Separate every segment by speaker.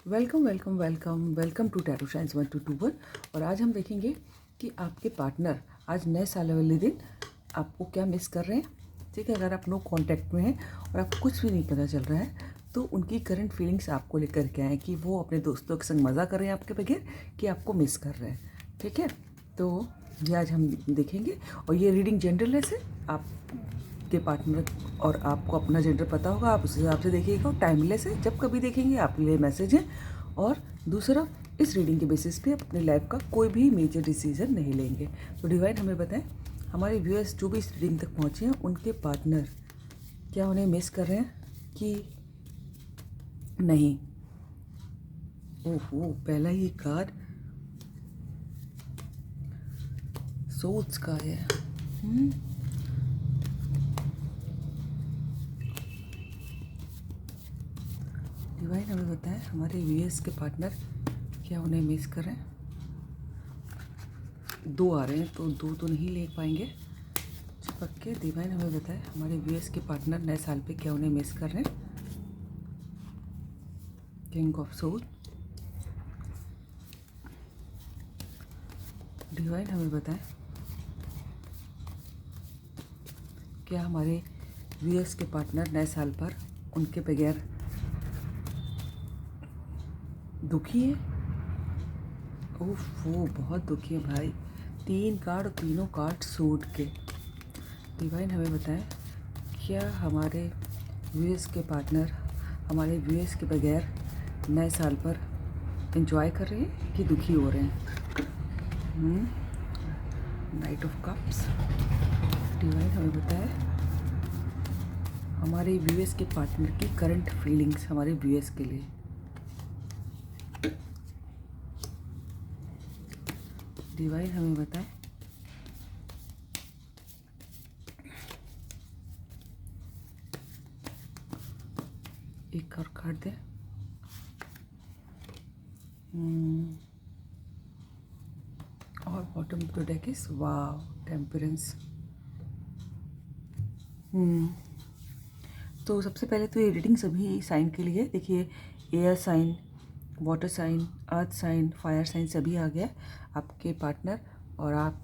Speaker 1: Welcome welcome welcome welcome to tattoo science 1221। और आज हम देखेंगे कि आपके पार्टनर आज नए साल वाले दिन आपको क्या मिस कर रहे हैं। ठीक है, अगर आप नो कांटेक्ट में हैं और आपको कुछ भी नहीं पता चल रहा है तो उनकी करंट फीलिंग्स आपको लेकर के आए कि वो अपने दोस्तों के संग मज़ा कर रहे हैं आपके बगैर कि आपको मिस कर रहे हैं। ठीक है, तो ये आज हम देखेंगे। और ये रीडिंग जनरलनेस है, आप के पार्टनर और आपको अपना जेंडर पता होगा, आप उस हिसाब से देखिएगा। और टाइमलेस है, जब कभी देखेंगे आपके लिए मैसेज है। और दूसरा, इस रीडिंग के बेसिस पे अपने लाइफ का कोई भी मेजर डिसीजन नहीं लेंगे। तो डिवाइन हमें बताएं, हमारे व्यूअर्स जो भी इस रीडिंग तक पहुँचे हैं उनके पार्टनर क्या उन्हें मिस कर रहे हैं कि नहीं। ओहो, पहला ही कार्ड सोल्स का है। डिवाइन हमें बताएं, हमारे व्यूअर्स के पार्टनर क्या उन्हें मिस कर रहे हैं। दो आ रहे हैं तो दो तो नहीं ले पाएंगे चिपक के। डिवाइन हमें बताएं, हमारे व्यूअर्स के पार्टनर नए साल पे क्या उन्हें मिस कर रहे हैं। King of soul. डिवाइन हमें बताएं, क्या हमारे व्यूअर्स के पार्टनर नए साल पर उनके बगैर दुखी है। ओफ, वो बहुत दुखी है भाई। 3 कार्ड, तीनों कार्ड सूट के। डिवाइन हमें बताएं, क्या हमारे व्यूअर्स के पार्टनर हमारे व्यूअर्स के बगैर नए साल पर एंजॉय कर रहे हैं कि दुखी हो रहे हैं। Night of cups. डिवाइन हमें बताएं, हमारे व्यूअर्स के पार्टनर की करंट फीलिंग्स हमारे व्यूअर्स के लिए। डिवाइन हमें बताएं, एक और कार्ड दें। और bottom of the deck is wow, temperance. तो सबसे पहले तो ये रीडिंग सभी साइन के लिए। देखिए, air sign, water sign, earth sign, fire sign सभी आ गया। आपके पार्टनर और आप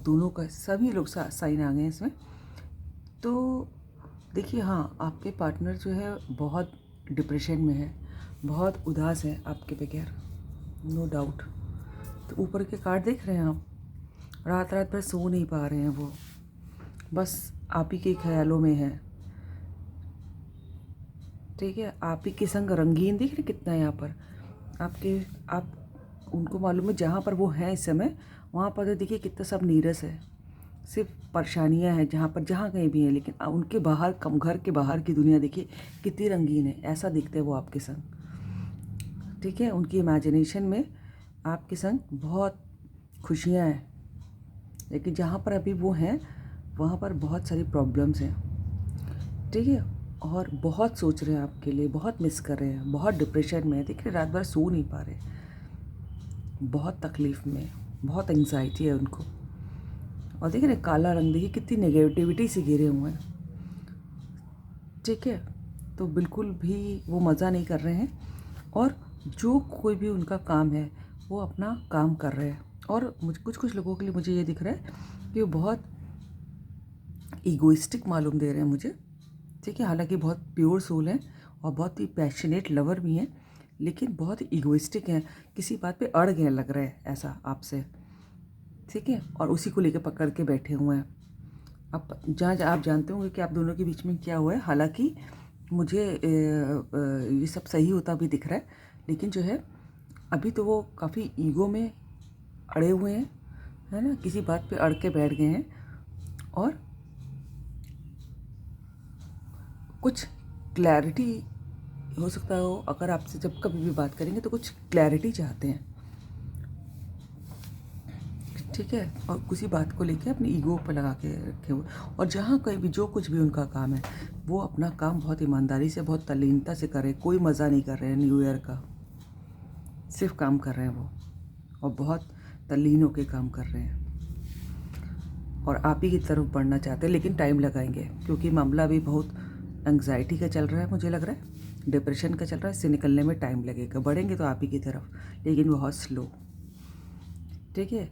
Speaker 1: दोनों का सभी लोग साइन आ गए हैं इसमें। तो देखिए, हाँ, आपके पार्टनर जो है बहुत डिप्रेशन में है, बहुत उदास है आपके बगैर, नो डाउट। तो ऊपर के कार्ड देख रहे हैं आप, रात रात भर सो नहीं पा रहे हैं वो, बस आप ही के ख्यालों में है। ठीक है, आप ही के संग रंगीन दिख रहे कितना है यहाँ पर आप उनको मालूम है जहाँ पर वो हैं इस समय, वहाँ पर तो देखिए कितना सब नीरस है, सिर्फ परेशानियाँ हैं जहाँ कहीं भी हैं। लेकिन उनके बाहर, कम घर के बाहर की दुनिया देखिए कितनी रंगीन है, ऐसा दिखते हैं वो आपके संग। ठीक है, उनकी इमेजिनेशन में आपके संग बहुत खुशियाँ हैं, लेकिन जहाँ पर अभी वो हैं वहाँ पर बहुत सारी प्रॉब्लम्स हैं। ठीक है, और बहुत सोच रहे हैं आपके लिए, बहुत मिस कर रहे हैं, बहुत डिप्रेशन में है। देखिए, रात भर सो नहीं पा रहे, बहुत तकलीफ़ में, बहुत एंग्जाइटी है उनको। और देखिए ना, काला रंग देखिए कितनी नेगेटिविटी से घिरे हुए हैं। ठीक है, तो बिल्कुल भी वो मज़ा नहीं कर रहे हैं। और जो कोई भी उनका काम है वो अपना काम कर रहे हैं। और मुझे कुछ लोगों के लिए मुझे ये दिख रहा है कि वो बहुत ईगोइस्टिक मालूम दे रहे हैं मुझे। ठीक है, हालांकि बहुत प्योर सोल हैं और बहुत ही पैशनेट लवर भी हैं, लेकिन बहुत ईगोइस्टिक हैं, किसी बात पे अड़ गए लग रहा है ऐसा आपसे। ठीक है, और उसी को लेकर पकड़ के बैठे हुए हैं। अब जहाँ आप जानते होंगे कि आप दोनों के बीच में क्या हुआ है। हालांकि मुझे ये सब सही होता भी दिख रहा है, लेकिन जो है अभी तो वो काफ़ी ईगो में अड़े हुए हैं, है ना, किसी बात पे अड़ के बैठ गए हैं। और कुछ क्लैरिटी हो सकता हो, अगर आपसे जब कभी भी बात करेंगे तो कुछ क्लैरिटी चाहते हैं। ठीक है, और किसी बात को लेके अपनी ईगो पर लगा के रखे हुए। और जहाँ कहीं भी जो कुछ भी उनका काम है वो अपना काम बहुत ईमानदारी से, बहुत तल्लीनता से कर रहे हैं। कोई मज़ा नहीं कर रहे हैं न्यू ईयर का, सिर्फ काम कर रहे हैं वो, और बहुत तल्लीन होकर काम कर रहे हैं। और आप ही की तरफ बढ़ना चाहते हैं, लेकिन टाइम लगाएंगे क्योंकि मामला भी बहुत एंग्जाइटी का चल रहा है मुझे लग रहा है। डिप्रेशन का चल रहा है, इससे निकलने में टाइम लगेगा, बढ़ेंगे तो आप ही की तरफ, लेकिन बहुत स्लो। ठीक है।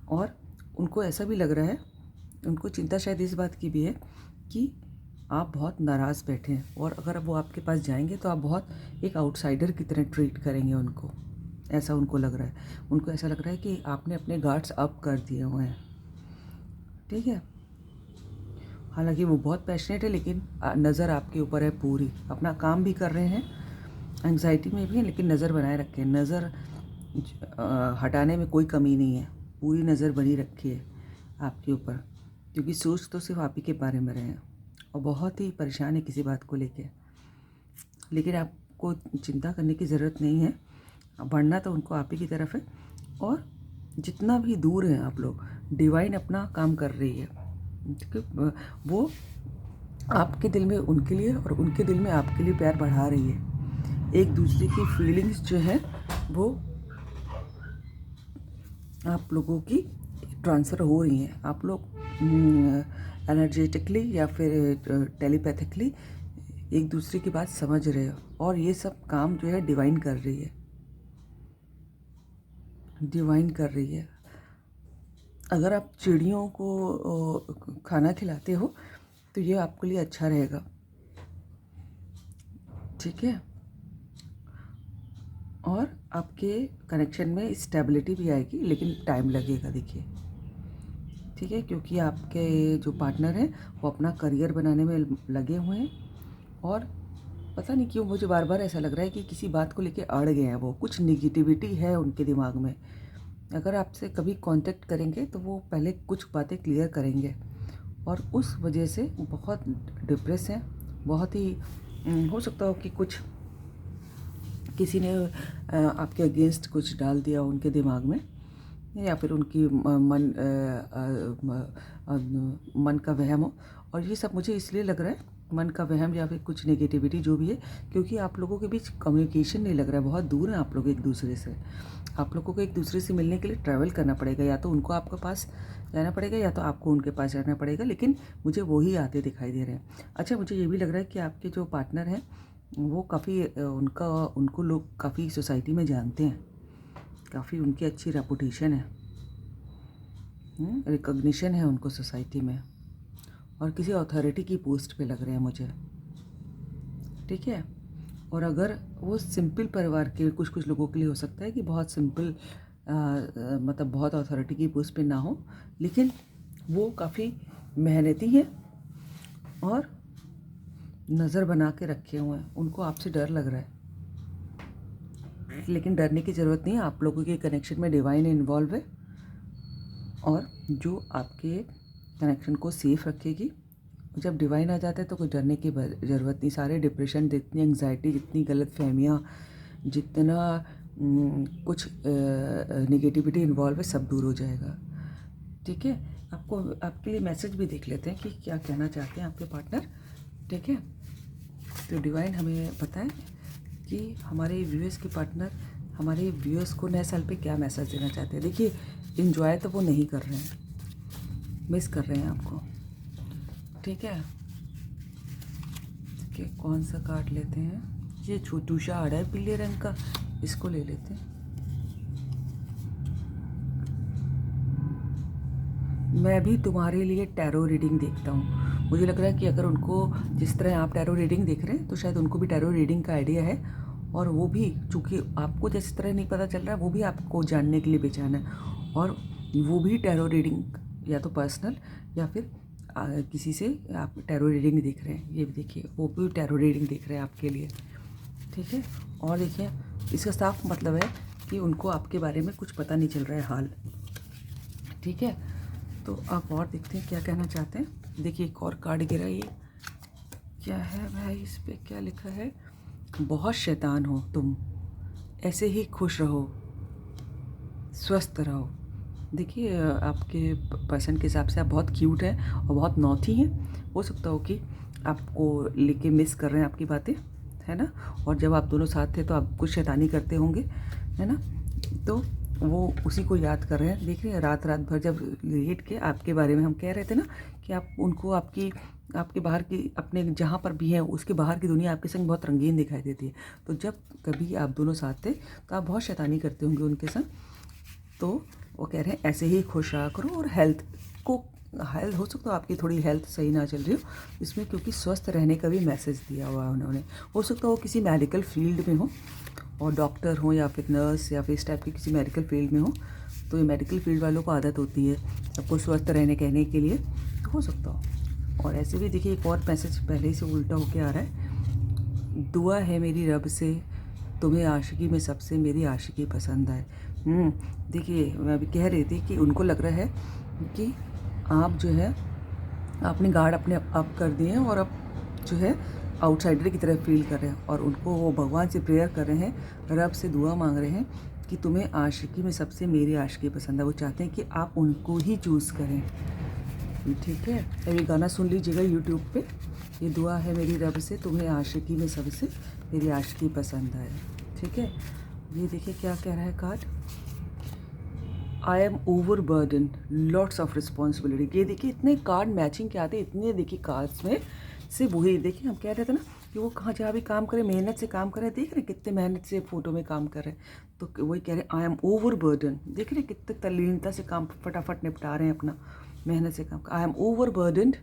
Speaker 1: और उनको ऐसा भी लग रहा है, उनको चिंता शायद इस बात की भी है कि आप बहुत नाराज़ बैठे हैं, और अगर वो आपके पास जाएंगे तो आप बहुत एक आउटसाइडर की तरह ट्रीट करेंगे उनको, ऐसा उनको लग रहा है। उनको ऐसा लग रहा है कि आपने अपने गार्ड्स अप कर दिए हुए हैं। ठीक है। हालांकि वो बहुत पैशनेट है, लेकिन नज़र आपके ऊपर है पूरी, अपना काम भी कर रहे हैं, एंग्जाइटी में भी है, लेकिन नज़र बनाए रखे हैं, नज़र हटाने में कोई कमी नहीं है, पूरी नज़र बनी रखी है आपके ऊपर, क्योंकि सोच तो सिर्फ आप ही के बारे में रहे हैं और बहुत ही परेशान है किसी बात को लेके। लेकिन आपको चिंता करने की ज़रूरत नहीं है, बढ़ना तो उनको आप ही की तरफ है। और जितना भी दूर हैं आप लोग, डिवाइन अपना काम कर रही है, वो आपके दिल में उनके लिए और उनके दिल में आपके लिए प्यार बढ़ा रही है। एक दूसरे की फीलिंग्स जो है वो आप लोगों की ट्रांसफ़र हो रही हैं। आप लोग एनर्जेटिकली या फिर टेलीपैथिकली एक दूसरे की बात समझ रहे हो, और ये सब काम जो है डिवाइन कर रही है, डिवाइन कर रही है। अगर आप चिड़ियों को खाना खिलाते हो तो ये आपके लिए अच्छा रहेगा। ठीक है। और आपके कनेक्शन में स्टेबिलिटी भी आएगी, लेकिन टाइम लगेगा, देखिए। ठीक है, क्योंकि आपके जो पार्टनर हैं वो अपना करियर बनाने में लगे हुए हैं, और पता नहीं क्यों मुझे बार बार ऐसा लग रहा है कि किसी बात को लेके अड़ गए हैं, वो कुछ निगेटिविटी है उनके दिमाग में। अगर आपसे कभी कांटेक्ट करेंगे तो वो पहले कुछ बातें क्लियर करेंगे, और उस वजह से बहुत डिप्रेस हैं, बहुत ही हो सकता हो कि कुछ किसी ने आपके अगेंस्ट कुछ डाल दिया उनके दिमाग में, या फिर उनकी मन का वहम हो। और ये सब मुझे इसलिए लग रहा है, मन का वहम या फिर कुछ नेगेटिविटी जो भी है, क्योंकि आप लोगों के बीच कम्युनिकेशन नहीं लग रहा है, बहुत दूर हैं आप लोग एक दूसरे से। आप लोगों को एक दूसरे से मिलने के लिए ट्रैवल करना पड़ेगा, या तो उनको आपके पास जाना पड़ेगा या तो आपको उनके पास जाना पड़ेगा, लेकिन मुझे वो ही आते दिखाई दे रहे हैं। अच्छा, मुझे ये भी लग रहा है कि आपके जो पार्टनर हैं वो काफ़ी उनको लोग काफ़ी सोसाइटी में जानते हैं, काफ़ी उनकी अच्छी रेपुटेशन है, रिकॉग्निशन है उनको सोसाइटी में, और किसी अथॉरिटी की पोस्ट पे लग रहे हैं मुझे। ठीक है। और अगर वो सिंपल परिवार के कुछ लोगों के लिए हो सकता है कि बहुत सिंपल मतलब बहुत अथॉरिटी की पोस्ट पे ना हो, लेकिन वो काफ़ी मेहनती हैं और नज़र बना के रखे हुए हैं, उनको आपसे डर लग रहा है, लेकिन डरने की ज़रूरत नहीं है। आप लोगों के कनेक्शन में डिवाइन इन्वॉल्व है, और जो आपके कनेक्शन को सेफ रखेगी। जब डिवाइन आ जाता है तो कोई डरने की ज़रूरत नहीं। सारे डिप्रेशन, जितनी एंग्जाइटी, जितनी गलत फहमियाँ, जितना कुछ नेगेटिविटी इन्वॉल्व है, सब दूर हो जाएगा। ठीक है। आपको आपके लिए मैसेज भी देख लेते हैं कि क्या कहना चाहते हैं आपके पार्टनर। ठीक है। तो डिवाइन हमें बताएं कि हमारे व्यूअर्स के पार्टनर हमारे व्यूअर्स को नए साल पे क्या मैसेज देना चाहते हैं। देखिए, इन्जॉय तो वो नहीं कर रहे हैं, मिस कर रहे हैं आपको। ठीक है। ठीक है, कौन सा कार्ड लेते हैं? ये छोटू सा आ रहा है पीले रंग का, इसको ले लेते हैं। मैं भी तुम्हारे लिए टैरो रीडिंग देखता हूँ। मुझे लग रहा है कि अगर उनको जिस तरह आप टैरो रीडिंग देख रहे हैं तो शायद उनको भी टैरो रीडिंग का आइडिया है, और वो भी चूँकि आपको जिस तरह नहीं पता चल रहा है, वो भी आपको जानने के लिए बेचैन है, और वो भी टैरो रीडिंग या तो पर्सनल या फिर किसी से आप टैरो रीडिंग देख रहे हैं। ये भी देखिए, वो भी टैरो रीडिंग देख रहे हैं आपके लिए। ठीक है। और देखिए, इसका साफ मतलब है कि उनको आपके बारे में कुछ पता नहीं चल रहा है हाल। ठीक है। तो आप और देखते हैं क्या कहना चाहते हैं। देखिए, एक और कार्ड गिरा, ये क्या है भाई? इस पे क्या लिखा है? बहुत शैतान हो तुम, ऐसे ही खुश रहो, स्वस्थ रहो। देखिए, आपके पर्सन के हिसाब से आप बहुत क्यूट हैं और बहुत नॉटी हैं। हो सकता हो कि आपको लेके मिस कर रहे हैं आपकी बातें, है ना। और जब आप दोनों साथ थे तो आप कुछ शैतानी करते होंगे, है ना। तो वो उसी को याद कर रहे हैं। देख रहे हैं, रात रात भर जब लेट के आपके बारे में हम कह रहे थे ना कि आप उनको आपके बाहर की, अपने जहाँ पर भी हैं उसके बाहर की दुनिया आपके संग बहुत रंगीन दिखाई देती है। तो जब कभी आप दोनों साथ थे तो आप बहुत शैतानी करते होंगे उनके संग। तो वो कह रहे हैं ऐसे ही खुश रहा करो, और हेल्थ हो सकता है आपकी थोड़ी हेल्थ सही ना चल रही हो इसमें, क्योंकि स्वस्थ रहने का भी मैसेज दिया हुआ है उन्होंने। हो सकता है वो किसी मेडिकल फील्ड में हो, और डॉक्टर हो या फिर नर्स या फिर इस टाइप की किसी मेडिकल फील्ड में हो। तो ये मेडिकल फील्ड वालों को आदत होती है सबको स्वस्थ रहने कहने के लिए, तो हो सकता हो। और ऐसे भी देखिए एक और मैसेज पहले ही से उल्टा होके आ रहा है, दुआ है मेरी रब से तुम्हें आशिकी में सबसे मेरी आशिकी पसंद आए। देखिए मैं अभी कह रही थी कि उनको लग रहा है कि आप जो है आपने गार्ड अपने अप कर दिए हैं, और अब जो है आउटसाइडर की तरह फील कर रहे हैं, और उनको वो भगवान से प्रेयर कर रहे हैं, रब से दुआ मांग रहे हैं कि तुम्हें आशिकी में सबसे मेरी आशिकी पसंद है। वो चाहते हैं कि आप उनको ही चूज़ करें। ठीक है, अभी गाना सुन लीजिएगा यूट्यूब पे, ये दुआ है मेरी रब से तुम्हें आशिकी में सबसे मेरी आशिकी पसंद आए। ठीक है, ये देखिए क्या कह रहा है card, I am over burden lots of responsibility. ये देखिए इतने कार्ड मैचिंग के आते हैं, इतने देखिए कार्ड्स में से वही देखिए हम कह रहे थे ना कि वो कहाँ जहाँ भी काम करें मेहनत से काम करें। देख रहे कितने मेहनत से फ़ोटो में काम कर रहे हैं, तो वही कह रहे हैं आई एम ओवर बर्डन। देख रहे कितने तल्लीनता से काम फटाफट निपटा रहे हैं अपना, मेहनत से काम। I am over burdened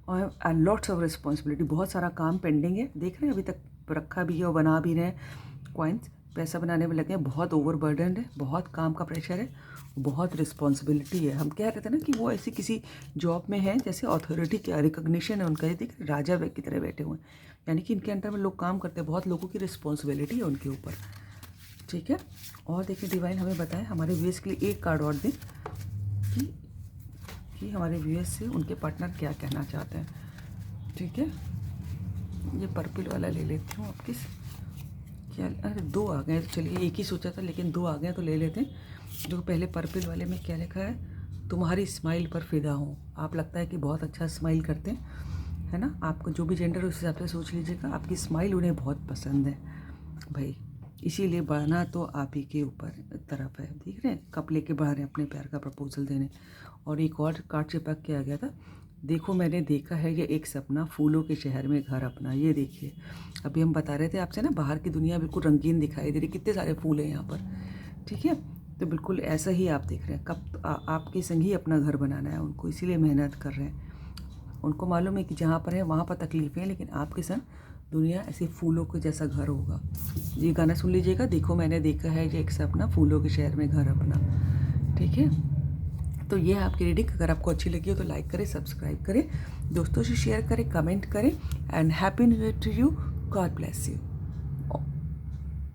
Speaker 1: and lots of responsibility, बहुत सारा काम पेंडिंग है। देख रहे हैं अभी तक रखा भी है और बना भी रहे हैं, कॉइन्स पैसा बनाने में लगे हैं। बहुत ओवर बर्डन है, बहुत काम का प्रेशर है, बहुत रिस्पॉन्सिबिलिटी है। हम कह रहे थे ना कि वो ऐसी किसी जॉब में है जैसे अथॉरिटी का रिकॉग्निशन है उनका। ये देख राजा की तरह बैठे हुए हैं, यानी कि इनके अंडर में लोग काम करते हैं, बहुत लोगों की रिस्पॉन्सिबिलिटी है उनके ऊपर। ठीक है, और देखिए डिवाइन हमें बताएं हमारे व्यूअर्स के लिए एक कार्ड और दें कि हमारे व्यूअर्स से उनके पार्टनर क्या कहना चाहते हैं। ठीक है, ये पर्पल वाला ले लेती हूँ आपकी। क्या, अरे दो आ गए, तो चलिए एक ही सोचा था लेकिन दो आ गए तो ले लेते हैं। जो पहले पर्पल वाले में क्या लिखा है, तुम्हारी स्माइल पर फिदा हूँ। आप लगता है कि बहुत अच्छा स्माइल करते हैं, है ना। आपको जो भी जेंडर है उस हिसाब से सोच लीजिएगा, आपकी स्माइल उन्हें बहुत पसंद है भाई, इसीलिए बढ़ना तो आप ही के ऊपर तरफ है। देख रहे हैं कप लेके बढ़ रहे हैं अपने प्यार का प्रपोजल देने। और एक और कार्ड चिपक के आ गया था, देखो मैंने देखा है ये एक सपना, फूलों के शहर में घर अपना। ये देखिए अभी हम बता रहे थे आपसे ना, बाहर की दुनिया बिल्कुल रंगीन दिखाई दे रही, कितने सारे फूल हैं यहाँ पर। ठीक है, तो बिल्कुल ऐसा ही आप देख रहे हैं, कब आपके संग ही अपना घर बनाना है उनको, इसीलिए मेहनत कर रहे हैं। उनको मालूम है कि जहाँ पर है वहाँ पर तकलीफ़ें हैं, लेकिन आपके संग दुनिया ऐसे फूलों के जैसा घर होगा। ये गाना सुन लीजिएगा, देखो मैंने देखा है ये एक सपना, फूलों के शहर में घर अपना। ठीक है, तो ये है आपकी रीडिंग। अगर आपको अच्छी लगी हो तो लाइक करें, सब्सक्राइब करें, दोस्तों से शेयर करें, कमेंट करें। And happy new year to you, God bless you.